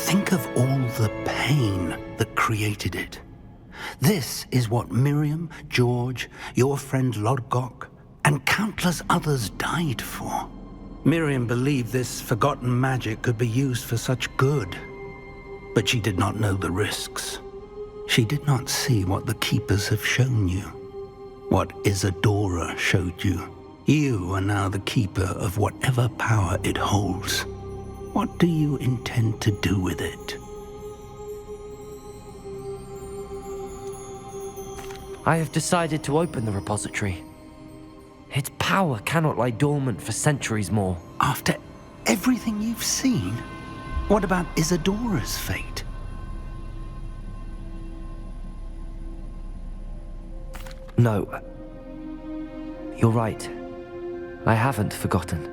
Think of all the pain that created it. This is what Miriam, George, your friend Lodgok, and countless others died for. Miriam believed this forgotten magic could be used for such good, but she did not know the risks. She did not see what the Keepers have shown you, what Isadora showed you. You are now the Keeper of whatever power it holds. What do you intend to do with it? I have decided to open the repository. Its power cannot lie dormant for centuries more. After everything you've seen, what about Isadora's fate? No. You're right. I haven't forgotten.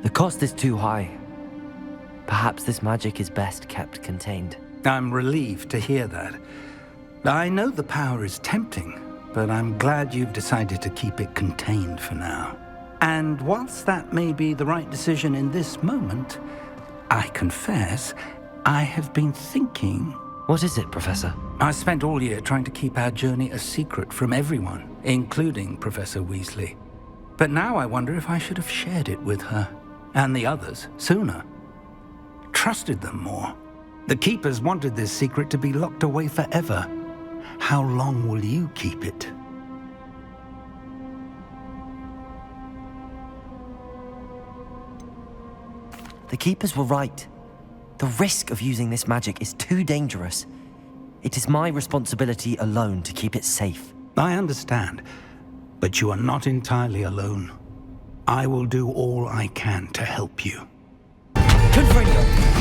The cost is too high. Perhaps this magic is best kept contained. I'm relieved to hear that. I know the power is tempting, but I'm glad you've decided to keep it contained for now. And whilst that may be the right decision in this moment, I confess, I have been thinking... What is it, Professor? I spent all year trying to keep our journey a secret from everyone, including Professor Weasley. But now I wonder if I should have shared it with her, and the others, sooner. Trusted them more. The Keepers wanted this secret to be locked away forever. How long will you keep it? The Keepers were right. The risk of using this magic is too dangerous. It is my responsibility alone to keep it safe. I understand, but you are not entirely alone. I will do all I can to help you. Confringo!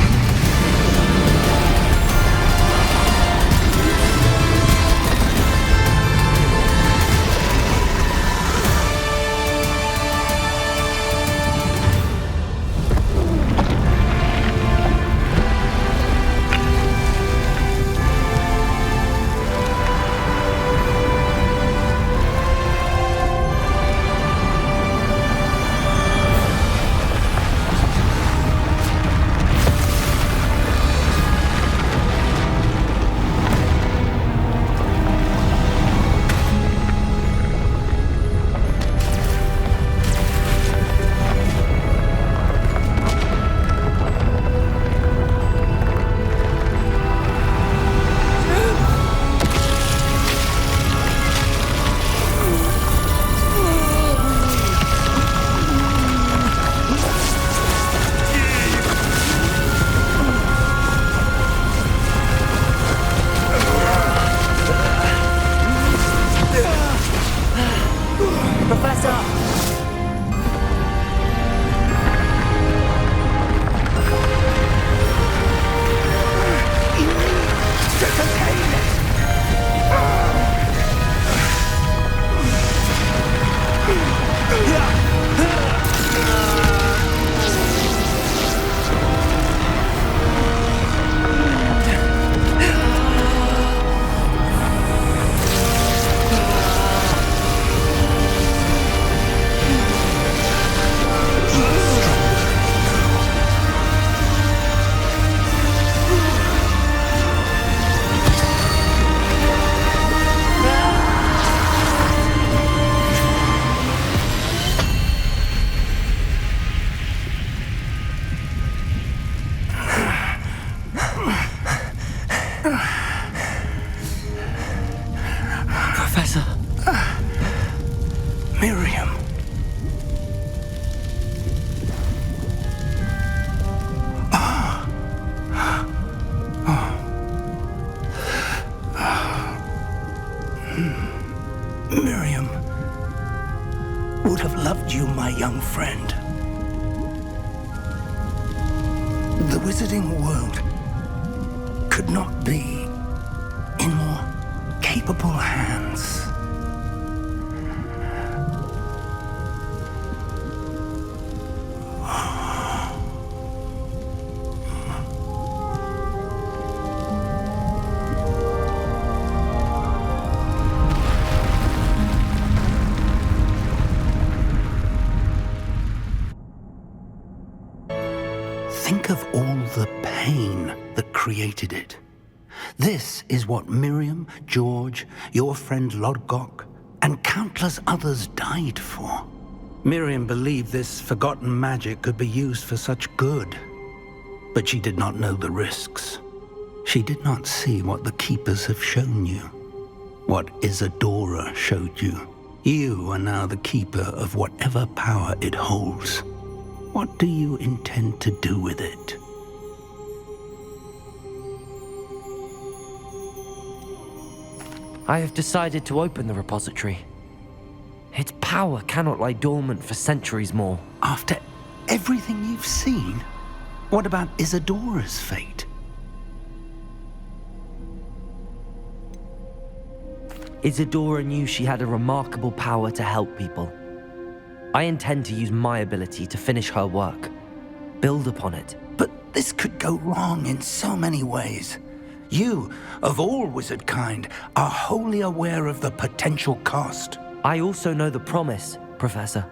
Professor. Miriam. Miriam would have loved you, my young friend. The wizarding world could not be in more capable hands. Think of all the pain that created it. This is what Miriam, George, your friend Lodgok, and countless others died for. Miriam believed this forgotten magic could be used for such good, but she did not know the risks. She did not see what the Keepers have shown you, what Isadora showed you. You are now the Keeper of whatever power it holds. What do you intend to do with it? I have decided to open the repository. Its power cannot lie dormant for centuries more. After everything you've seen, what about Isadora's fate? Isadora knew she had a remarkable power to help people. I intend to use my ability to finish her work, build upon it. But this could go wrong in so many ways. You, of all wizard kind, are wholly aware of the potential cost. I also know the promise, Professor.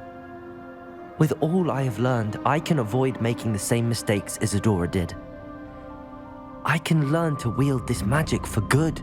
With all I have learned, I can avoid making the same mistakes Isadora did. I can learn to wield this magic for good.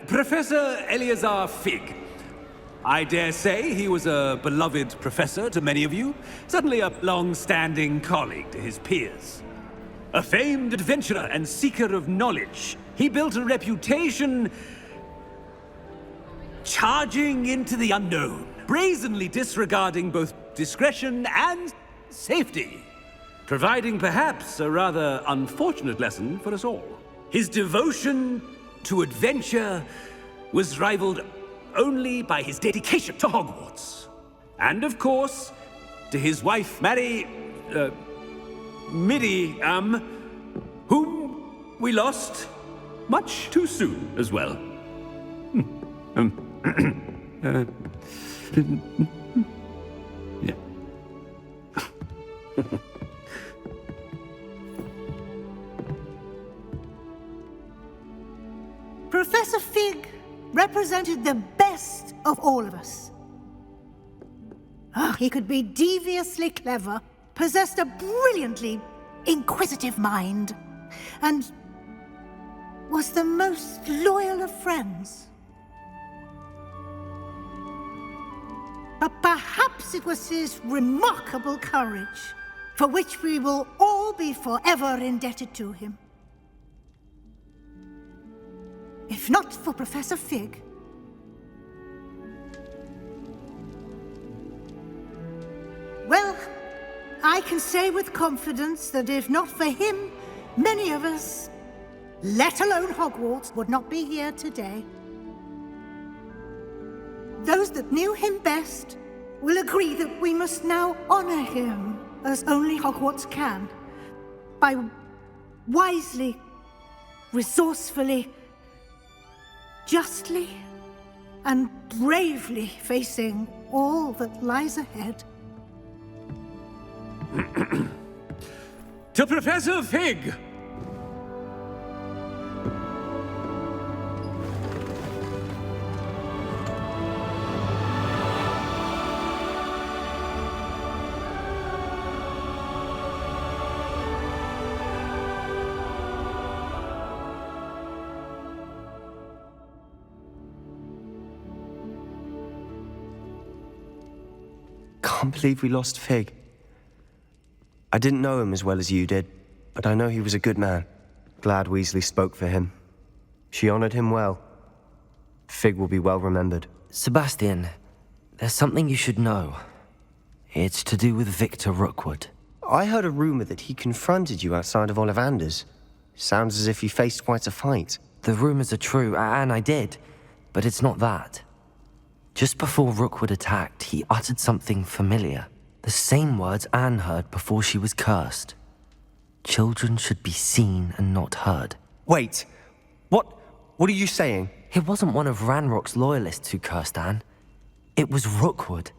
Professor Eleazar Fig. I dare say he was a beloved professor to many of you, certainly a long-standing colleague to his peers. A famed adventurer and seeker of knowledge, he built a reputation charging into the unknown, brazenly disregarding both discretion and safety, providing perhaps a rather unfortunate lesson for us all. His devotion to adventure was rivaled only by his dedication to Hogwarts. And of course, to his wife, Midi, whom we lost much too soon as well. Yeah. Professor Fig represented the best of all of us. He could be deviously clever, possessed a brilliantly inquisitive mind, and was the most loyal of friends. But perhaps it was his remarkable courage, for which we will all be forever indebted to him. If not for Professor Fig, I can say with confidence that if not for him, many of us, let alone Hogwarts, would not be here today. Those that knew him best will agree that we must now honor him as only Hogwarts can, by wisely, resourcefully, justly, and bravely facing all that lies ahead. To Professor Fig! Can't believe we lost Fig. I didn't know him as well as you did, but I know he was a good man. Glad Weasley spoke for him. She honored him well. Fig will be well remembered. Sebastian, there's something you should know. It's to do with Victor Rookwood. I heard a rumor that he confronted you outside of Ollivander's. Sounds as if you faced quite a fight. The rumors are true, and I did, but it's not that. Just before Rookwood attacked, he uttered something familiar. The same words Anne heard before she was cursed. Children should be seen and not heard. Wait, what are you saying? It wasn't one of Ranrock's loyalists who cursed Anne. It was Rookwood.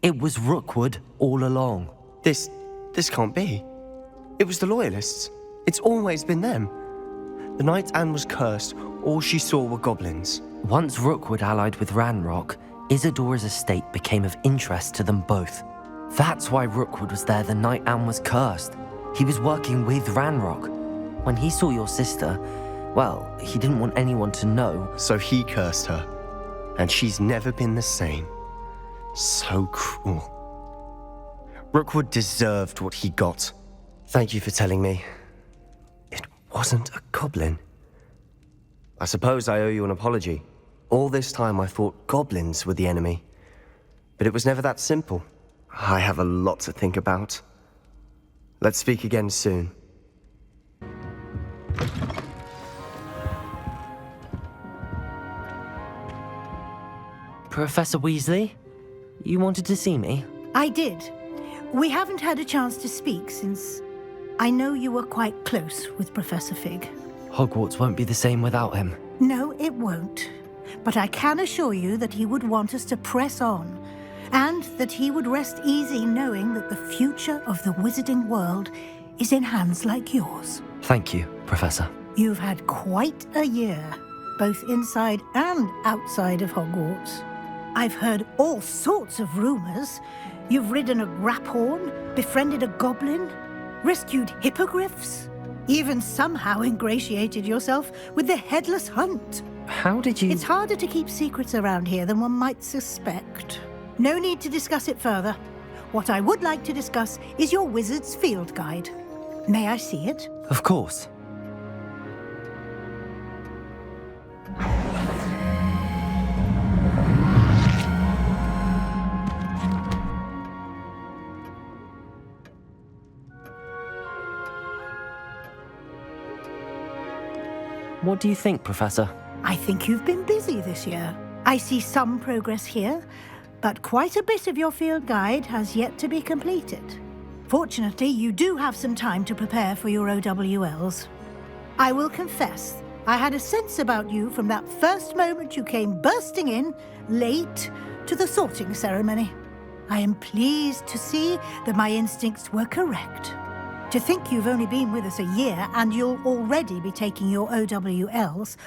It was Rookwood all along. This can't be. It was the loyalists. It's always been them. The night Anne was cursed, all she saw were goblins. Once Rookwood allied with Ranrock, Isadora's estate became of interest to them both. That's why Rookwood was there the night Anne was cursed. He was working with Ranrock. When he saw your sister, well, he didn't want anyone to know. So he cursed her. And she's never been the same. So cruel. Rookwood deserved what he got. Thank you for telling me. It wasn't a goblin. I suppose I owe you an apology. All this time I thought goblins were the enemy. But it was never that simple. I have a lot to think about. Let's speak again soon. Professor Weasley, you wanted to see me? I did. We haven't had a chance to speak since I know you were quite close with Professor Fig. Hogwarts won't be the same without him. No, it won't. But I can assure you that he would want us to press on, and that he would rest easy knowing that the future of the wizarding world is in hands like yours. Thank you, Professor. You've had quite a year, both inside and outside of Hogwarts. I've heard all sorts of rumors. You've ridden a graphorn, befriended a goblin, rescued hippogriffs, even somehow ingratiated yourself with the Headless Hunt. How did you... It's harder to keep secrets around here than one might suspect. No need to discuss it further. What I would like to discuss is your wizard's field guide. May I see it? Of course. What do you think, Professor? I think you've been busy this year. I see some progress here, but quite a bit of your field guide has yet to be completed. Fortunately, you do have some time to prepare for your OWLs. I will confess, I had a sense about you from that first moment you came bursting in, late, to the sorting ceremony. I am pleased to see that my instincts were correct. To think you've only been with us a year and you'll already be taking your OWLs,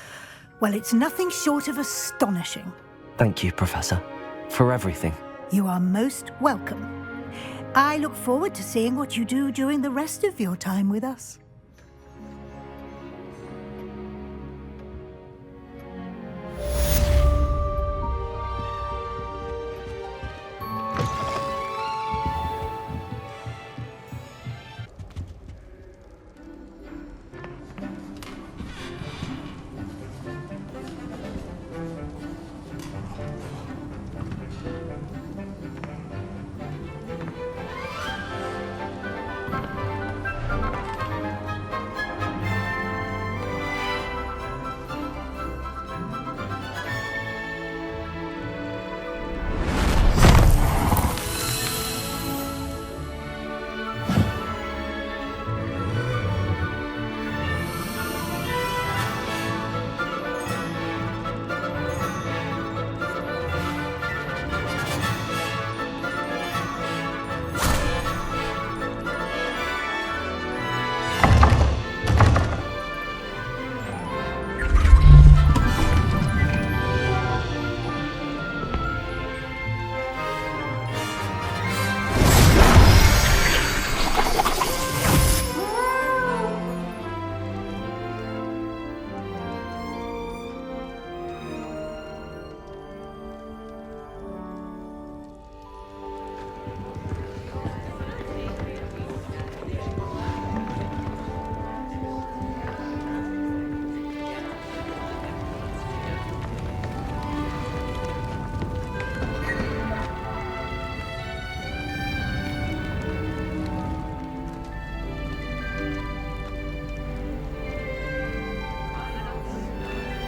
well, it's nothing short of astonishing. Thank you, Professor, for everything. You are most welcome. I look forward to seeing what you do during the rest of your time with us.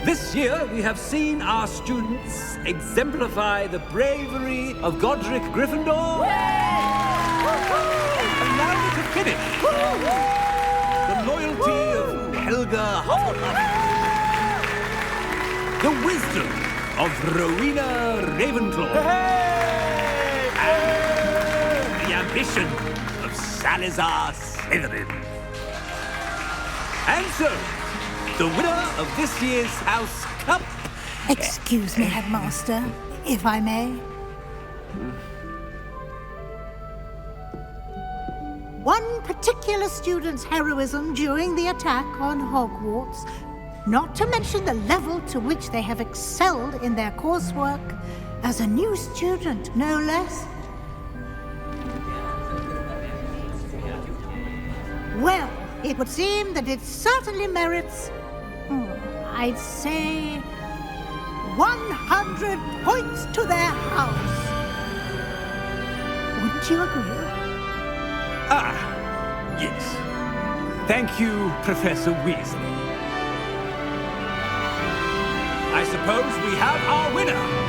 This year, we have seen our students exemplify the bravery of Godric Gryffindor. And now to finish, the loyalty of Helga Hufflepuff. The wisdom of Rowena Ravenclaw. And the ambition of Salazar Slytherin. And so, the winner of this year's House Cup... Excuse me, Headmaster, if I may. One particular student's heroism during the attack on Hogwarts, not to mention the level to which they have excelled in their coursework, as a new student, no less. Well, it would seem that it certainly merits, I'd say, 100 points to their house. Wouldn't you agree? Ah, yes. Thank you, Professor Weasley. I suppose we have our winner.